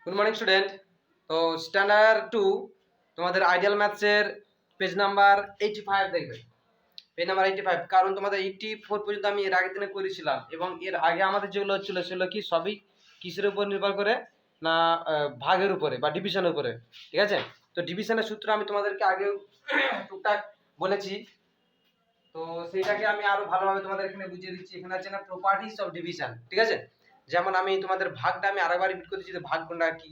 Good morning student. তো standard 2 তোমাদের ideal ম্যাথসের page number 85 দেখবে। পেজ নাম্বার 85, কারণ তোমাদের 84 পর্যন্ত আমি এর আগের দিনে করেছিলাম এবং এর আগে আমাদের যেগুলো ছিল সেগুলো কি সবই কিসের উপর নির্ভর করে না ভাগের উপরে বা ডিভিশনের উপরে। ঠিক আছে, তো ডিভিশনের সূত্র আমি তোমাদেরকে আগেও টুকটাক বলেছি, তো সেইটাকে আমি আরো ভালোভাবে তোমাদের এখানে বুঝিয়ে দিচ্ছি। এখানে আছে না প্রপার্টিজ অফ ডিভিশন। ঠিক আছে, যেমন আমি তোমাদের ভাগটা আমি আরেকবার রিপিট করে দিচ্ছি, ভাগ কোনটা কি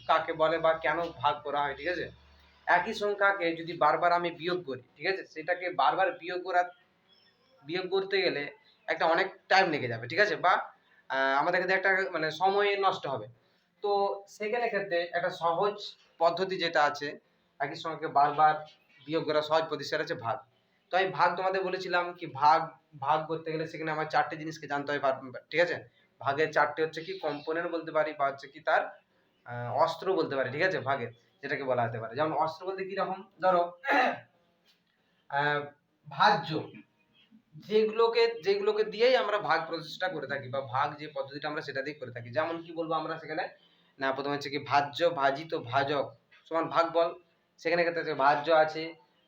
কাকে বলে বা কেন ভাগ করা হয়। ঠিক আছে, একই সংখ্যাকে যদি বারবার আমি বিয়োগ করি, ঠিক আছে, সেটাকে বারবার বিয়োগ করতে গেলে একটা অনেক টাইম লেগে যাবে। ঠিক আছে, বা আমাদের ক্ষেত্রে একটা মানে সময় নষ্ট হবে। তো সেখানে ক্ষেত্রে একটা সহজ পদ্ধতি যেটা আছে একই সংখ্যাকে বারবার বিয়োগ করা সহজ পদ্ধতি, সেটা হচ্ছে ভাগ। তো আমি ভাগ তোমাদের বলেছিলাম কি ভাগ ভাগ করতে গেলে সেখানে আমার চারটে জিনিসকে জানতে হয়। ঠিক আছে, ভাগের চারটে হচ্ছে কি কম্পোনেন্ট বলতে পারি বা হচ্ছে কি তার অস্ত্র বলতে পারি। ঠিক আছে, ভাগের যেটাকে বলা যেতে পারে, যেমন অস্ত্র বলতে কি রকম, ধরো ভাজ্য, যেগুলোকে দিয়েই আমরা ভাগ প্রসেসটা করে থাকি বা ভাগ যে পদ্ধতিটা আমরা সেটা দিয়ে করে থাকি। যেমন কি বলবো আমরা সেখানে, না প্রথমে হচ্ছে কি ভাজ্য, ভাজিত, ভাজক সমান ভাগফল। সেখানে ক্ষেত্রে আছে ভাজ্য আছে,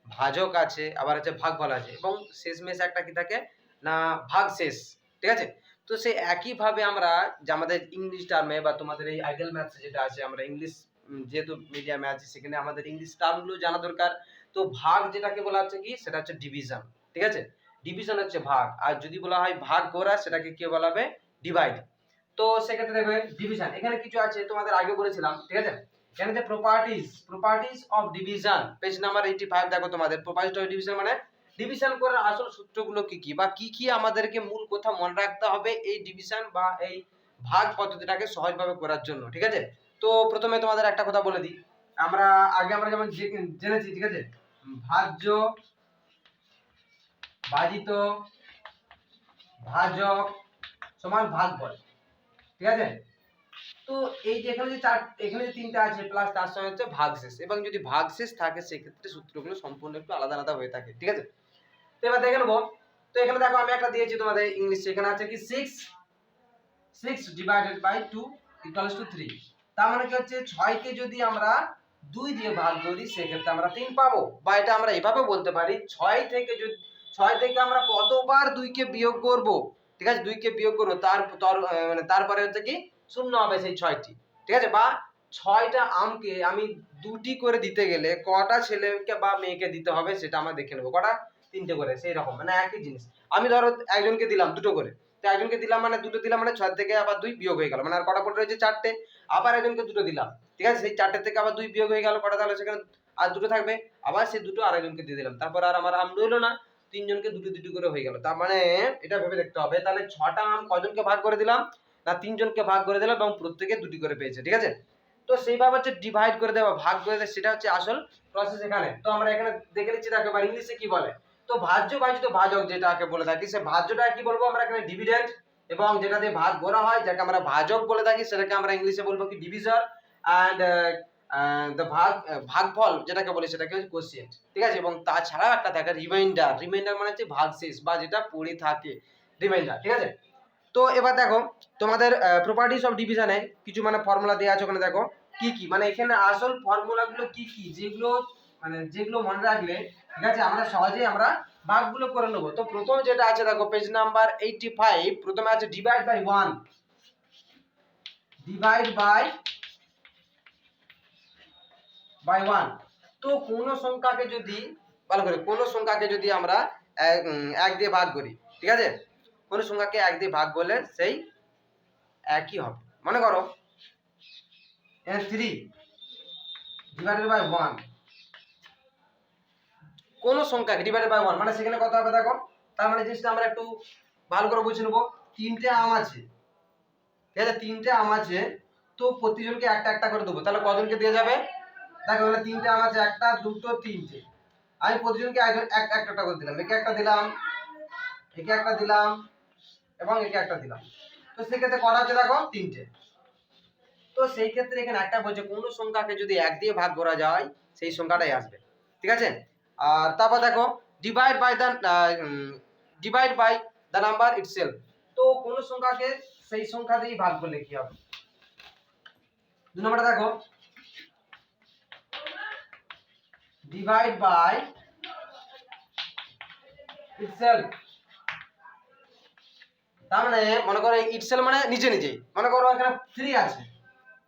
ভাজক আছে, আবার আছে ভাগফল আছে, এবং শেষমেশ একটা কি থাকে না ভাগশেষ। ঠিক আছে, তো সেই একইভাবে আমরা যে আমাদের ইংলিশ টার্মে বা তোমাদের এই আইডিয়াল ম্যাথস যেটা আছে, আমরা ইংলিশ যেহেতু মিডিয়ামে আছি সেখানে আমাদের ইংলিশ টার্মগুলো জানা দরকার। তো ভাগ যেটাকে বলা হচ্ছে কি সেটা হচ্ছে ডিভিশন। ঠিক আছে, ডিভিশন হচ্ছে ভাগ, আর যদি বলা হয় ভাগ করা সেটাকে কি বলা হবে, ডিভাইড। তো সেক্ষেত্রে দেখবে ডিভিশন এখানে কিছু আছে তোমাদের আগে বলেছিলাম। ঠিক আছে, এখানে যে properties of division page number 85 দেখো, তোমাদের প্রপার্টিজ অফ ডিভিশন মানে ডিভিশন করার আসল সূত্রগুলো কি কি বা কি কি আমাদেরকে মূল কথা মনে রাখতে হবে এই ডিভিশন বা এই ভাগ পদ্ধতিটাকে সহজভাবে করার জন্য। ঠিক আছে, তো প্রথমে তোমাদের একটা কথা বলে দিই, আমরা যেমন জেনেছি, ঠিক আছে, ভাজ্য, ভাজিত, ভাজক সমান ভাগফল। ঠিক আছে, তো এই যে এখানে যে তিনটা আছে প্লাস তার সঙ্গে হচ্ছে ভাগশেষ, এবং যদি ভাগশেষ থাকে সেক্ষেত্রে সূত্রগুলো সম্পূর্ণ একটু আলাদা আলাদা হয়ে থাকে। ঠিক আছে, তো এবার দেখে নেবো। তো এখানে দেখো আমি একটা দিয়েছি তোমাদের ইংলিশে, এখানে আছে কি 6 ডিভাইডেড বাই 2 ইকুয়ালস টু 3। তার মানে কি হচ্ছে 6 কে যদি আমরা 2 দিয়ে ভাগ করি সেক্ষেত্রে আমরা 3 পাবো, বা এটা আমরা এভাবে বলতে পারি 6 থেকে আমরা কতবার 2 কে বিয়োগ করব। ঠিক আছে, 2 কে বিয়োগ করব মানে তারপরে হচ্ছে কি শূন্য হবে সেই 6টি। ঠিক আছে, বা 6টা আমকে আমি 2টি করে দিতে গেলে কটা ছেলেকে বা মেয়েকে দিতে হবে সেটা আমরা দেখে নেব। কটা, 3টে করে, সেই রকম মানে একই জিনিস। আমি ধরো একজনকে দিলাম 2টো করে, তো একজনকে দিলাম মানে 2টো দিলাম মানে 6 থেকে আবার 2 বিয়োগ হয়ে গেল, মানে আর কটা পড়ে রয়েছে 4টে। আবার একজনকে 2টো দিলাম, ঠিক আছে, সেই 4টে থেকে আবার 2 বিয়োগ হয়ে গেল, কটা তাহলে সেখানে আর 2টো থাকবে, আবার সেই 2টো আরেকজনকে দিয়ে দিলাম, তারপর আর আমার আম রইলো না, তিনজনকে 2টো 2টো করে হয়ে গেল। তার মানে এটা ভেবে দেখতে হবে তাহলে 6টা আম কজনকে ভাগ করে দিলাম, না 3জনকে ভাগ করে দিলাম এবং প্রত্যেকে 2টি করে পেয়েছে। ঠিক আছে, তো সেইভাবে হচ্ছে ডিভাইড করে দেওয়া, ভাগ করে দেওয়া, সেটা হচ্ছে আসল প্রসেস এখানে। তো আমরা এখানে দেখে নিচ্ছি, দেখো এবার ইংলিশে কি বলে। তো ভাজ্য, ভাজিত, ভাজক যেটাকে বলে থাকি, সে ভাজ্যটা কি বলবো আমরা এখানে ডিভিডেন্ড, এবং যেটা দিয়ে ভাগ করা হয় যাকে আমরা ভাজক বলে থাকি সেটাকে আমরা ইংলিশে বলবো কি ডিভিজর, এন্ড ভাগফল যেটাকে বলি সেটাকে হচ্ছে কোএফিসিয়েন্ট। ঠিক আছে, এবং তাছাড়াও একটা থাকে রিমাইন্ডার মানে হচ্ছে ভাগশেষ বা যেটা পড়ে থাকে রিমাইন্ডার। ঠিক আছে, তো এবার দেখো তোমাদের প্রপার্টিজ অফ ডিভিশনে কিছু মানে ফর্মুলা দেওয়া আছে, ওখানে দেখো কি কি মানে এখানে আসল ফর্মুলাগুলো কি কি, যেগুলো মনে রাখলে ঠিক আছে আমরা সহজেই আমরা ভাগগুলো করে নেবো। তো প্রথম যেটা আছে দেখো পেজ নাম্বার 85, প্রথমে আছে ডিভাইড বাই 1, ডিভাইড বাই 1। তো কোন সংখ্যাকে যদি ভালো করে কোন সংখ্যাকে যদি আমরা 1 দিয়ে ভাগ করি, ঠিক আছে, কোন সংখ্যাকে 1 দিয়ে ভাগ করলে সেই একই হবে। মনে করো 3 ডিভাইডেড বাই 1, কোন সংখ্যাকে ডিভাইডেড বাই 1 মানে সেখানে কত হবে দেখো। তার মানে জিনিসটা আমরা একটু ভালো করে বুঝে নেবো। 3টে আম আছে, ঠিক আছে, 3টে আম আছে, তো প্রতিজনকে একটা একটা করে দেবো, তাহলে কজনকে দিয়ে যাবে দেখো, এখানে 3টে আম আছে, 1টা 2টো 3টে, আমি প্রতিজনকে একটা করে দিলাম, একে একটা দিলাম, একে একটা দিলাম এবং একে একটা দিলাম। তো সেক্ষেত্রে কটা আছে দেখো 3টে। তো সেই ক্ষেত্রে এখানে একটা বলছে কোন সংখ্যাকে যদি 1 দিয়ে ভাগ করা যায় সেই সংখ্যাটাই আসবে। ঠিক আছে, আর তারপর দেখো divide by the number itself. তো কোন সংখ্যাকে সেই সংখ্যা দিয়ে ভাগ করলে কি হবে, 2 নম্বরটা দেখো, ডিভাইড বাই ইটসেলফ। তার মানে মনে করো ইটসেলফ মানে নিজে নিজেই, মনে করো এখানে 3 আছে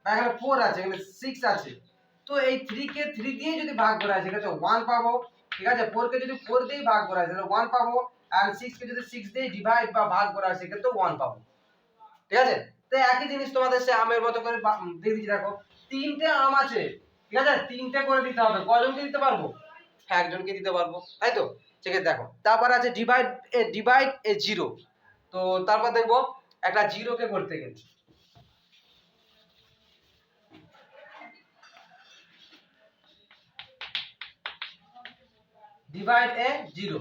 বা এখানে 4 আছে, এখানে 6 আছে, তো এই 3 কে 3 দিয়ে যদি ভাগ করা হয় সেক্ষেত্রে 1 পাবো, ঠিক আছে। 4 কে যদি 4 দিয়ে ভাগ করা হয় তাহলে 1 পাবো, আর 6 কে যদি 6 দিয়ে ডিভাইড বা ভাগ করা হয় সেক্ষেত্রে 1 পাবো, ঠিক আছে। তো একই জিনিস তোমাদের সে আমের মতো করে দিয়ে দিচ্ছি। দেখো 3টে আম আছে, ঠিক আছে, 3টে করে দিতে হবে, কজনকে দিতে পারবো? একজনকে দিতে পারবো, তাই তো। সেক্ষেত্রে দেখো তারপর আছে ডিভাইড এ জিরো। তো তারপর দেখবো একটা জিরোকে করতে গেলে ডিভাইড এ জিরো,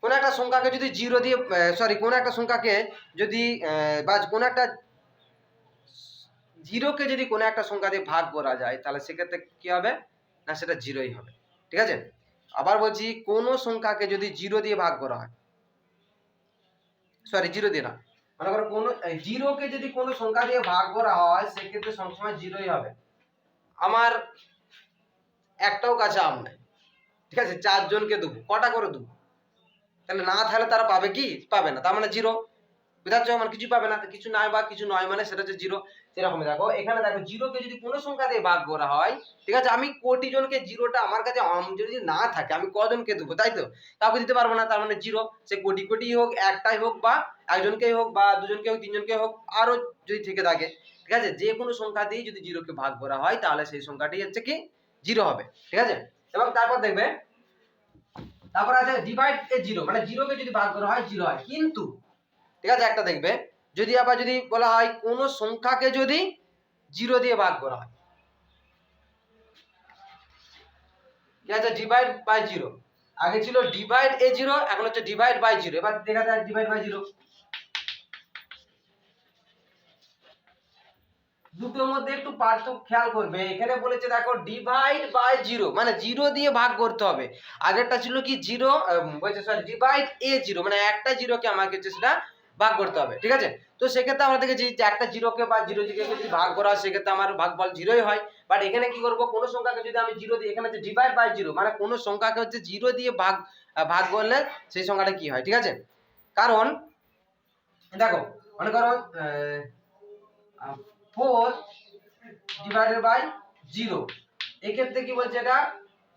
কোন একটা সংখ্যাকে যদি জিরো দিয়ে কোন একটা সংখ্যাকে যদি বা কোন একটা জিরোকে যদি কোনো একটা সংখ্যা দিয়ে ভাগ করা যায় তাহলে সেক্ষেত্রে কি হবে না, সেটা জিরোই হবে, ঠিক আছে। আবার বলছি, কোন সংখ্যাকে যদি জিরো দিয়ে ভাগ করা হয়, জিরো দিয়ে না, মনে করো কোন জিরোকে যদি কোনো সংখ্যা দিয়ে ভাগ করা হয় সেক্ষেত্রে সবসময় জিরোই হবে। আমার একটাও কাছে আম নাই, ঠিক আছে, 4 জনকে দেবো, কটা করে দেবো? তাহলে না থাকলে তারা পাবে কি? পাবে না, তার মানে জিরো। বুঝাচ্ছ আমার কিছু পাবে না, কিছু নাই বা কিছু নয় মানে সেটা হচ্ছে জিরো। সেরকম দেখো এখানে দেখো জিরোকে যদি কোনো সংখ্যা দিয়ে ভাগ করা হয়, ঠিক আছে, আমি কোটি জনকে জিরোটা আমার কাছে যদি না থাকে আমি কজনকে দেবো? তাই তো, কাউকে দিতে পারবো না, তার মানে জিরো। সে কোটি কোটি হোক, একটাই হোক বা একজনকেই হোক বা দুজনকে হোক তিনজনকে হোক আরো যদি থেকে থাকে, ঠিক আছে, যে কোনো সংখ্যা দিয়ে যদি জিরোকে ভাগ করা হয় তাহলে সেই সংখ্যাটি হচ্ছে কি জিরো হবে, ঠিক আছে। এবং তারপর দেখবে তারপর আছে ডিভাইড এ জিরো, মানে জিরোকে যদি ভাগ করা হয় জিরো হয়, কিন্তু ঠিক আছে একটা দেখবে যদি আবার যদি বলা হয় কোন সংখ্যাকে যদি জিরো দিয়ে ভাগ করা হয়, ঠিক আছে, ডিভাইড বাই জিরো। আগে ছিল ডিভাইড এ জিরো, এখন হচ্ছে ডিভাইড বাই জিরো। এবার দেখা যায় ডিভাইড বাই জিরো, দুটোর মধ্যে একটু পার্থক্য খেয়াল করবে। এখানে বলেছে দেখো ডিভাইড বাই জিরো, মানে জিরো দিয়ে ভাগ করতে হবে। আগেরটা ছিল কি জিরো বলছে ডিভাইড এ জিরো, মানে একটা জিরোকে আমাকে হচ্ছে সেটা ভাগ করতে হবে, ঠিক আছে। তো সেক্ষেত্রে আমরা দেখেছি যে একটা জিরোকে বা জিরো জিরোকে যদি ভাগ করা হয় সেক্ষেত্রে আমার ভাগফল জিরোই হয়। বাট এখানে কি করব, কোন সংখ্যাকে যদি আমি জিরো দিয়ে, এখানে হচ্ছে ডিভাইড বাই জিরো, মানে কোন সংখ্যাকে হচ্ছে জিরো দিয়ে ভাগ করলে সেই সংখ্যাটা কি হয়, ঠিক আছে। কারণ দেখো মনে করো 4 ডিভাইডেড বাই জিরো, এক্ষেত্রে কি বলছে এটা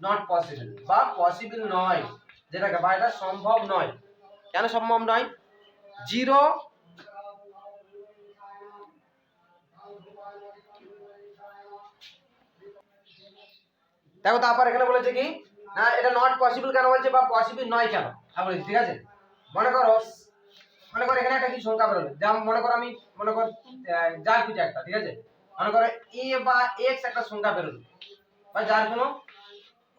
নট পসিবল বা পসিবল নয়, যেটাকে বা এটা সম্ভব নয়। কেন সম্ভব নয়? জিরো দেখো তারপর এখানে বলেছে কি না এটা নট পসিবল কেন বলছে বা পসিবল নয় কেন বলেছে, ঠিক আছে। মনে করো এখানে একটা কি সংখ্যা বেরোবে, যেমন মনে করো আমি মনে কর যার কিছু একটা, ঠিক আছে, মনে করো এ বা এক্স একটা সংখ্যা বেরোলো বা যার কোনো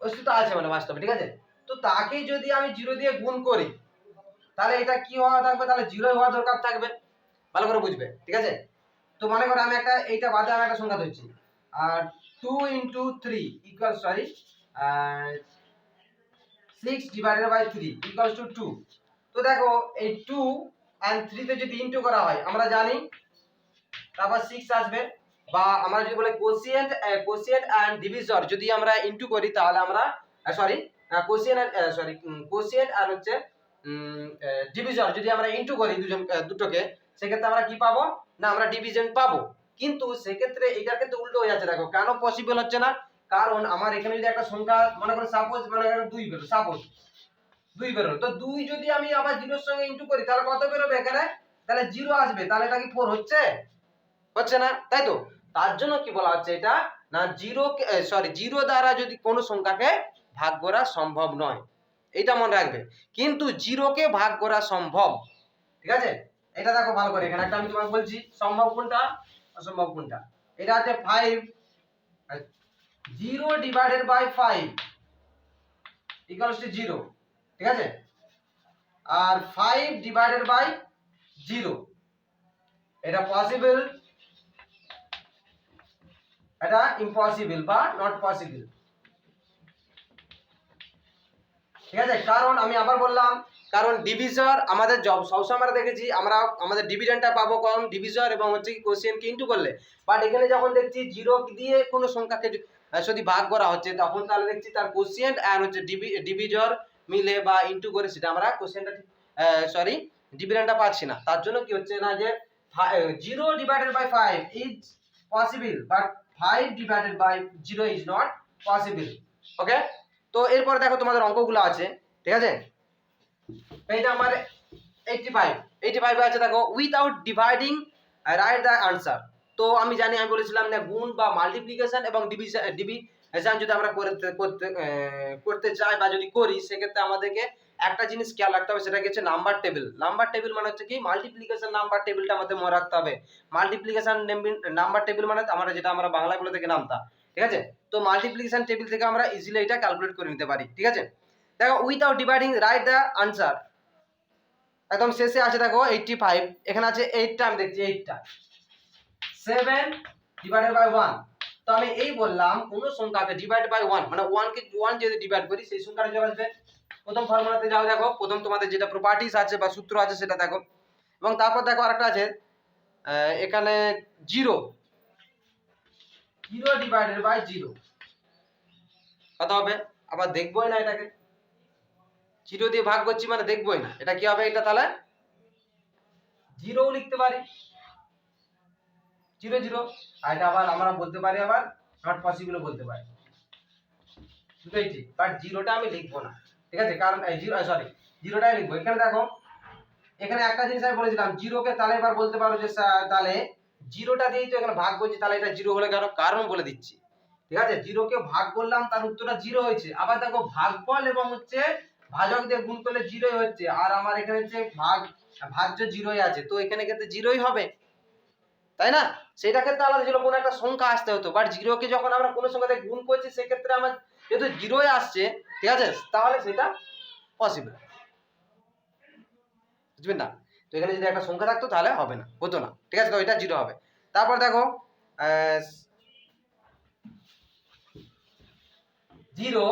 অস্তিত্ব আছে মানে বাস্তবে, ঠিক আছে। তো তাকে যদি আমি জিরো দিয়ে গুণ করি তাহলে এটা কি হওয়া থাকবে, তাহলে জিরো হওয়া দরকার থাকবে, ভালো করে বুঝবে, ঠিক আছে। তো মনে করো আমি একটা এইটা বাদে আমি একটা সংখ্যা ধরছি, আর 2 into 3 equals 6 divided by 3 equals to 2। তো দেখো এই 2 and 3 তে যদি ইনটু করা হয় আমরা জানি তারপর 6 আসবে, বা আমরা যদি বলে কোসিয়েন্ট এন্ড ডিভিজর যদি আমরা ইনটু করি তাহলে আমরা কোসিয়েন্ট আর হচ্ছে ডিভিজর যদি আমরা ইনটু করি দুটোকে, সেক্ষেত্রে আমরা কি পাবো না আমরা ডিভিশন পাবো। কিন্তু সেক্ষেত্রে এটার ক্ষেত্রে উল্টো হয়ে যাচ্ছে, দেখো কেন পসিবল হচ্ছে না, কারণ আমার এখানে যদি একটা সংখ্যা মনে করো সাপোজ মনে করো 2 বেরো, সাপোজ 2 বেরোলো, তো 2 যদি আমি আবার জিরোর সঙ্গে ইনটু করি তাহলে কত বেরোবে এখানে, তাহলে 0 আসবে, তাহলে এটা কি 4 হচ্ছে? হচ্ছে না, তাই তো। তার জন্য কি বলা হচ্ছে এটা না জিরো দ্বারা যদি কোনো সংখ্যাকে ভাগ করা সম্ভব নয়, এটা মনে রাখবে। কিন্তু জিরোকে ভাগ করা সম্ভব, ঠিক আছে। এটা দেখো ভালো করে, এখানে একটা আমি তোমাকে বলছি সম্ভব কোনটা অসম্ভব কোনটা। এটা আছে 5, 0 ডিভাইডেড বাই 5 ইকুয়ালস টু 0, ঠিক আছে, আর 5 ডিভাইডেড বাই 0 এটা পসিবল, এটা ইম্পসিবল বা নট পসিবল, ঠিক আছে। কারণ আমি আবার বললাম কারণ ডিভিজর আমাদের সবসময় আমরা দেখেছি আমরা আমাদের ডিভিডেন্ডটা পাবো কারণ ডিভিজর এবং হচ্ছে কি কোশিয়েন্টকে ইনটু করলে। বাট এখানে যখন দেখছি জিরো দিয়ে কোনো সংখ্যাকে যদি ভাগ করা হচ্ছে তখন তাহলে দেখছি তার কোশিয়েন্ট আর হচ্ছে ডিভিজর মিলে বা ইনটু করে সেটা আমরা কোশিয়েন্টটা সরি ডিভিডেন্ডটা পাচ্ছি না। তার জন্য কি হচ্ছে না যে 0 divided by 5 is possible but 5 divided by 0 is not possible. ওকে, তো এরপর দেখো তোমাদের অঙ্কগুলো আছে, ঠিক আছে। পেজ নাম্বার 85 আছে দেখো, without dividing write the answer. তো আমি জানি, আমি বলেছিলাম না গুণ বা মাল্টিপ্লিকেশন এবং ডিভিশন যদি আমরা করতে চাই বা যদি করি সেক্ষেত্রে আমাদেরকে একটা জিনিস খেয়াল রাখতে হবে, সেটা হচ্ছে নাম্বার টেবিল। নাম্বার টেবিল মানে হচ্ছে কি মাল্টিপ্লিকেশন নাম্বার টেবিলটা আমাদের মনে রাখতে হবে। মাল্টিপ্লিকেশন নাম্বার টেবিল মানে আমরা বাংলায় বলে থেকে নামতা, ঠিক আছে। তো মাল্টিপ্লিকেশন টেবিল থেকে আমরা ইজিলি এটা ক্যালকুলেট করে নিতে পারি, ঠিক আছে। দেখো without dividing write the answer, একদম শেষে আছে দেখো 85, এখানে আছে 8টা, আমি দেখছি 8টা 7 ডিভাইডেড বাই 1। তো আমি এই বললাম কোন সংখ্যাকে ডিভাইড বাই 1 মানে 1 কে 1 যদি ডিভাইড করি সেই সংখ্যাটা চলে আসবে। প্রথম ফর্মুলাতে যাও, দেখো প্রথম তোমাদের যেটা প্রপার্টিজ আছে বা সূত্র আছে সেটা দেখো, এবং তারপর দেখো আরেকটা আছে এখানে 0 ডিভাইডেড বাই 0 কত হবে। আবার দেখবোই না, এটাকে 0 দিয়ে ভাগ করছি মানে দেখবোই না, এটা কি হবে, এটা তাহলে 0 লিখতে পারি 0 0। আর এটা আবার আমরা বলতে পারি আবার নট পসিবল বলতে পারি, দুটোই ঠিক, বাট 0টা আমি লিখবো না, ঠিক আছে, কারণ 0টাই লিখবো। এখানে দেখো এখানে একটা জিনিস আমি বলেছিলাম 0 কে তাহলে এবার বলতে পারো যে তাহলে 0টা দিয়েই তো এখানে ভাগ করছি, তাহলে এটা 0 হলে কেন, কারণ বলে দিচ্ছি, ঠিক আছে। 0 কে ভাগ করলাম তার উত্তরটা 0 হয়েছে। আবার দেখো ভাগফল এবং হচ্ছে ভাজক দিয়ে গুণ করলে 0ই হচ্ছে, আর আমার এখানে হচ্ছে ভাজ্য 0ই আছে, তো এখানে ক্ষেত্রে 0ই হবে, তাই না। সেটা ক্ষেত্রে আলাদা ছিল কোনো একটা সংখ্যা আসতে হতো, বাট 0 কে যখন আমরা কোনো সংখ্যাতে গুণ করছি সেক্ষেত্রে আমার যেহেতু 0ই আসছে, ঠিক আছে, তাহলে সেটা পসিবল, বুঝবেন না। তো এখানে যদি একটা সংখ্যা থাকতো তাহলে হবে না, হতো না, ঠিক আছে। তো এটা 0 হবে। তারপর দেখো 0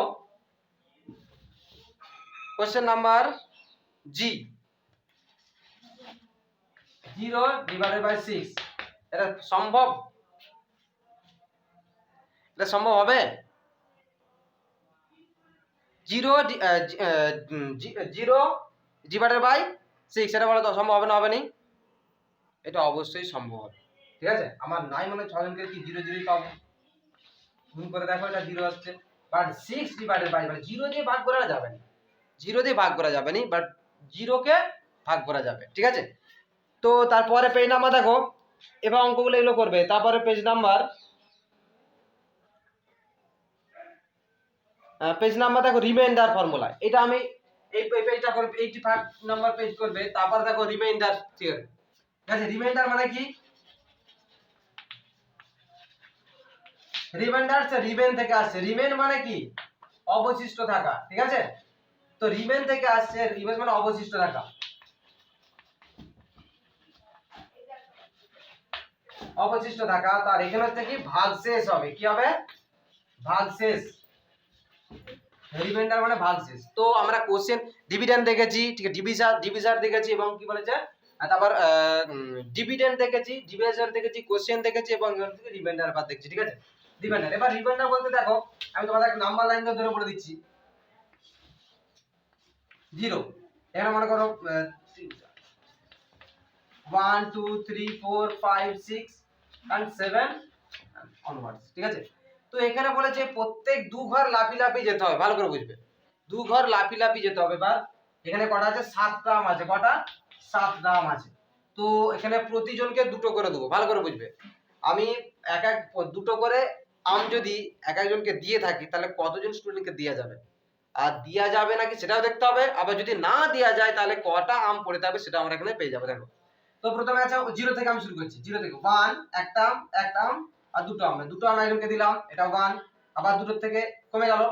question number G 0 divided by 6, এটা সম্ভব, এটা সম্ভব হবে। 0 ডিভাইডেড বাই 6, এটা বলো তো সম্ভব হবে না, হবে নি? এটা অবশ্যই সম্ভব হবে, ঠিক আছে। আমার নাই মনে 6 জনকে কি 0 0ই পাবো, গুণ করে দেখো এটা 0 আসছে, বাট 6 ডিভাইডেড বাই 0 দিয়ে ভাগ করা যাবে না, 0 দিয়ে ভাগ করা যাবে না, বাট 0 কে ভাগ করা যাবে, ঠিক আছে। তো তারপরে পেজ নাম্বার দেখো, এবার অঙ্কগুলো এগুলো করবে। তারপরে পেজ নাম্বার দেখো রিমাইন্ডার ফর্মুলা, এটা আমি এই পেজটা করব, 85 নাম্বার পেজ করবে। তারপর দেখো রিমাইন্ডার থিওরি, ঠিক আছে। রিমাইন্ডার মানে কি, রিমাইন্ডার রিমেন থেকে আসছে, রিমেন মানে কি অবশিষ্ট থাকা, ঠিক আছে। তো রিমেন থেকে আসছে, রিমেন মানে অবশিষ্ট থাকা, অবশিষ্ট থাকা। তার এখানে হচ্ছে কি ভাগশেষ হবে, কি হবে, ভাগশেষ। রিমাইন্ডার মানে ভাগশেষ। তো আমরা কোশ্চেন ডিভিডেন্ড দেখেছি, ঠিক আছে, ডিভিজার দেখেছি এবং কি বলেছে, তারপর ডিভিডেন্ড দেখেছি, ডিভিজার দেখেছি, কোশ্চেন দেখেছি এবং রিমাইন্ডার বাদ দেখেছি, ঠিক আছে। রিমাইন্ডার, এবার রিমাইন্ডার বলতে দেখো আমি তোমাদের একটা নাম্বার লাইন ধরে বলে দিচ্ছি। 0 এখানে মনে করো 1 2 3 4 5 6 and 7 onwards, ঠিক আছে। তো এখানে বলেছে প্রত্যেক 2 ঘর লাফি যেতে হবে, ভালো করে বুঝবে, 2 ঘর লাফি যেতে হবে। এবার এখানে কটা আছে, 7টা আম আছে, কটা, 7টা আম আছে। তো এখানে প্রতিজনকে 2টো করে দেবো, ভালো করে বুঝবে। আমি এক এক 2টো করে আম যদি এক একজনকে দিয়ে থাকি তাহলে কতজন স্টুডেন্টকে দেওয়া যাবে, আর দেওয়া যাবে নাকি সেটাও দেখতে হবে। আবার যদি না দেওয়া যায় তাহলে কটা আম পড়ে থাকবে সেটা আমরা এখানে পেয়ে যাবো। দেখো তো প্রথমে আছে 0 থেকে আমি শুরু করছি, 0 থেকে 1 একটা আম আর 2টো আম, 2টো আম একজনকে দিলাম, এটা 1। আবার 2টোর থেকে কমে গেল,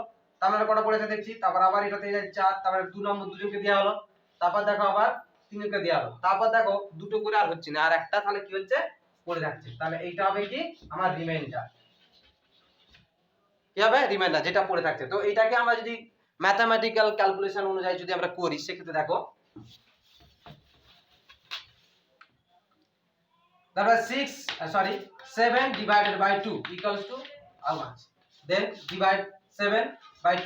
তার মানে কটা পড়েছে দেখছি। তারপর আবার এটাতে 4, তারপরে 2 নম্বর 2জনকে দেওয়া হলো। তারপর দেখো আবার 3জনকে দেওয়া হলো। তারপর দেখো 2টো করে আর হচ্ছে না, আর একটা তাহলে কি হচ্ছে, পড়ে যাচ্ছে। তাহলে এইটা হবে কি আমার রিমাইন্ডার, কি হবে, রিমাইন্ডার যেটা পড়ে থাকছে। তো এটাকে আমরা যদি ম্যাথমেটিক্যাল ক্যালকুলেশন অনুযায়ী যদি আমরা করি সেক্ষেত্রে দেখো তারপর 7 divided by 2 equals to how much? Then divide 7 by 2.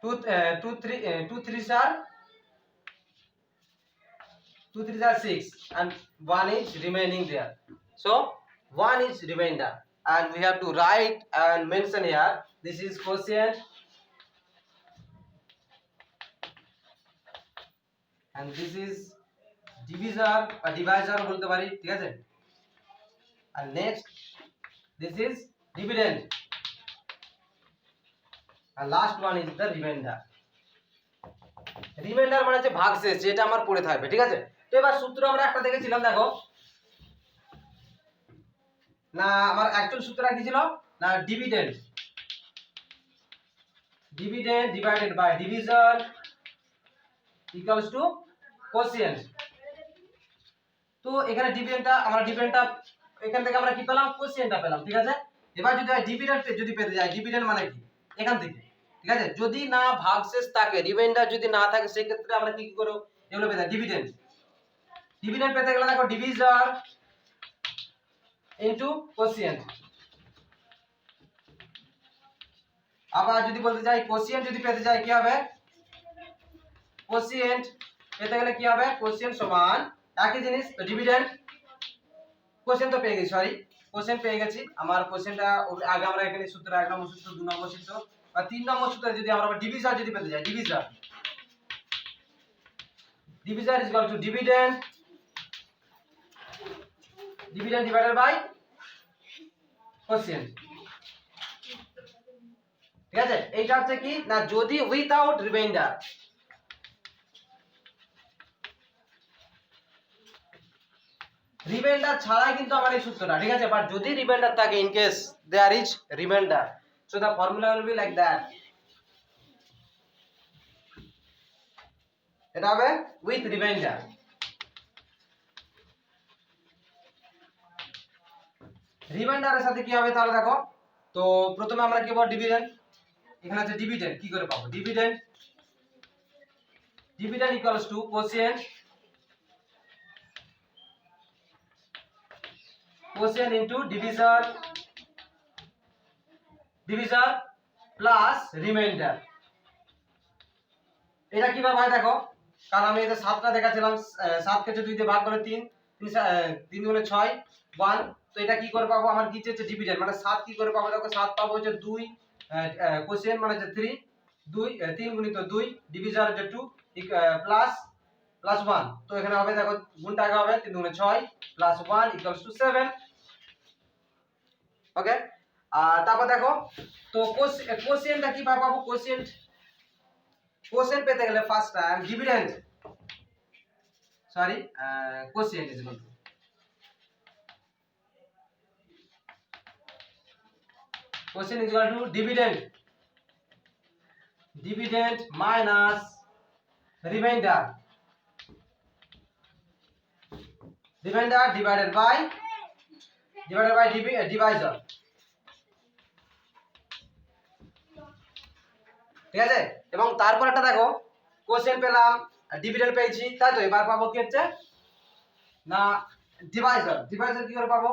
2 3s are 6 and 1 is remaining there. So 1 is remainder and we have to write and mention here this is quotient and this is divisor বলতে পারি, ঠিক আছে? and next this is dividend and last one is the remainder. Reminder মানে হচ্ছে ভাগশেষ, যেটা আমার পড়ে থাকবে, ঠিক আছে? তো এবার সূত্র আমরা একটা দেখেছিলাম, দেখো না আমার অ্যাকচুয়াল সূত্রটা কি ছিল না dividend divided by division equals to quotient. তো এখানে ডিভিডেন্ডটা এখান থেকে আমরা কি পেলাম, কোসিয়েন্টটা পেলাম, ঠিক আছে? এবার যদি ডিভিডেন্ড যদি পেতে যাই, ডিভিডেন্ড মানে কি এখান থেকে, ঠিক আছে? যদি না ভাগশেষ থাকে, রিমাইন্ডার যদি না থাকে, সেই ক্ষেত্রে আমরা কি করব, এগুলো পেতে ডিভিডেন্ড পেতে গেলে দেখো ডিভিশন ইনটু কোসিয়েন্ট। আবার যদি বলতে চাই কোসিয়েন্ট যদি পেতে চাই কি হবে, কোসিয়েন্ট পেতে গেলে কি হবে, কোসিয়েন্ট সমান একই জিনিস, তো ডিভিডেন্ড কোসিয়েন্ট তো পেয়ে গেছি, কোসিয়েন্ট পেয়ে গেছি। আমার কোসিয়েন্টটা আগে আমরা এখানে সূত্র 1 নম্বর সূত্র, 2 নম্বর সূত্র বা 3 নম্বর সূত্রে যদি আমরা ডিভিশন যদি পেতে যাই, division is equal to dividend divided by quotient, ঠিক আছে? এইটা হচ্ছে কি না যদি উইথাউট রিমাইন্ডার, রিমাইন্ডার ছাড়াই কিন্তু আমার এই সূত্রটা, ঠিক আছে? বাট যদি রিমাইন্ডার থাকে, in case there is remainder, so the formula will be like that, এটা হবে উইথ রিমাইন্ডার। রিমাইন্ডারের সাথে কি হবে তাহলে দেখো, তো প্রথমে আমরা কি পাবো, ডিভিডেন্ড, এখানে আছে ডিভিডেন্ড, কি করে পাবো, dividend equals to quotient into division plus remainder. এটা কিভাবে হয় দেখো, কারণ আমি এটা 7টা দেখাচ্ছিলাম, 7 কে 2 দিয়ে ভাগ করে 3 3 গুণে 6 1, তো এটা কি করে পাবো, আমার কি হচ্ছে ডিভিডেন্ড মানে 7 কি করে পাবো, দেখো 7 পাবো হচ্ছে 2 কোসিয়েন্ট মানে হচ্ছে 3 3 গুণিত 2 ডিভিশন হচ্ছে 2 প্লাস 1, তো এখানে হবে দেখো গুণটা আগে হবে 3 গুণে 6 প্লাস 1 ইকুয়ালস টু 7। ওকে, তারপর দেখো তো কোসিয়েন্টটা কি পাবো, কোসিয়েন্ট পেতে গেলে first time dividend quotient is equal to dividend minus remainder divided by divisor, ঠিক আছে? এবং তারপর একটা দেখো কোসিয়েন্ট পেলাম, ডিভিডেন্ড পেয়েছি, তাই তো এবার পাবো কি হচ্ছে না ডিভাইজার কি করে পাবো,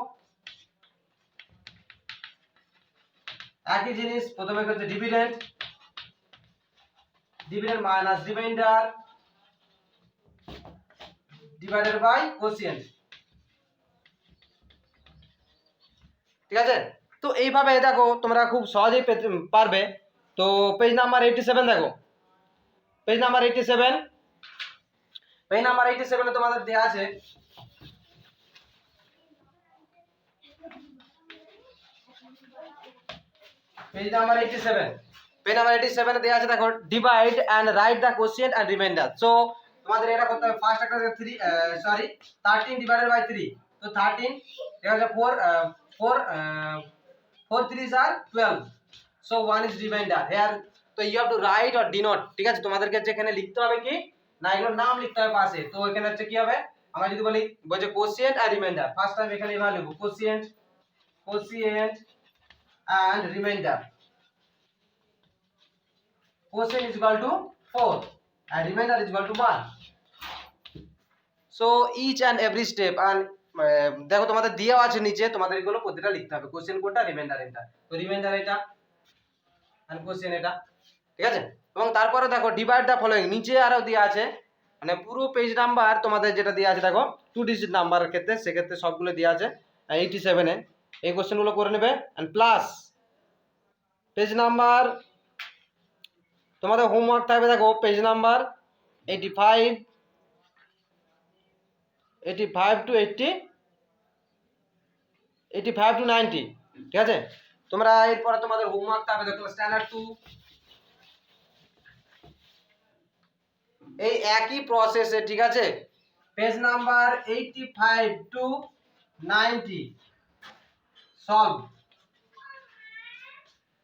একই জিনিস, প্রথমে হচ্ছে dividend minus remainder divided by quotient, ঠিক আছে? তো এইভাবে দেখো তোমরা খুব সহজেই পারবে। তো পেজ নাম্বার 87 দেখো, পেজ নাম্বার 87 এ তোমাদের দেয়া আছে পেজ নাম্বার 87 এ দেয়া আছে দেখো divide and write the quotient and remainder. So তোমাদের এটা করতে হবে, ফার্স্ট একটা 13 ডিভাইডেড বাই 3, তো 13 এটা হচ্ছে 4 3s are 12, so 1 is remainder here, তো you have to write or denote, ঠিক আছে? তোমাদেরকে যেখানে লিখতে হবে কি না এগুলোর নাম লিখতে হবে পাশে, তো এখানে হচ্ছে কি হবে, আমরা যদি বলি বলছে কোসিয়েন্ট আর রিমাইন্ডার, ফার্স্ট টাইম এখানে এভাবে লিখব কোসিয়েন্ট and remainder, quotient is equal to 4, and remainder is equal to 1. So each and every step and দেখো তোমাদের দেওয়া আছে নিচে, তোমাদের এগুলো প্রতিটা লিখতে হবে। কোশ্চেন কোনটা, রিমাইন্ডার এটা, তো রিমাইন্ডার এটা আর কোশ্চেন এটা, ঠিক আছে। এবং তারপরে দেখো ডিভাইড দ্য ফলোইং, নিচে আরো দেওয়া আছে, মানে পুরো পেজ নাম্বার তোমাদের যেটা দেওয়া আছে দেখো 2 ডিজিট নাম্বারের ক্ষেত্রে, সেক্ষেত্রে সবগুলো দেওয়া আছে 87 এ এই কোশ্চেনগুলো করে নেবে। অ্যান্ড প্লাস পেজ নাম্বার তোমাদের হোমওয়ার্ক থাকবে, দেখো পেজ নাম্বার 85 টু 90, ঠিক আছে। তোমরা এরপরে তোমাদের হোমওয়ার্ক থাকবে দেখো স্ট্যান্ডার্ড 2, এই একই প্রসেসে, ঠিক আছে, পেজ নাম্বার 85 টু 90 সলভ,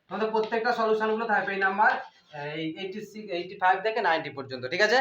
তোমাদের প্রত্যেকটা সলিউশন গুলো থাকবে এই নাম্বার 85 থেকে 90 পর্যন্ত, ঠিক আছে।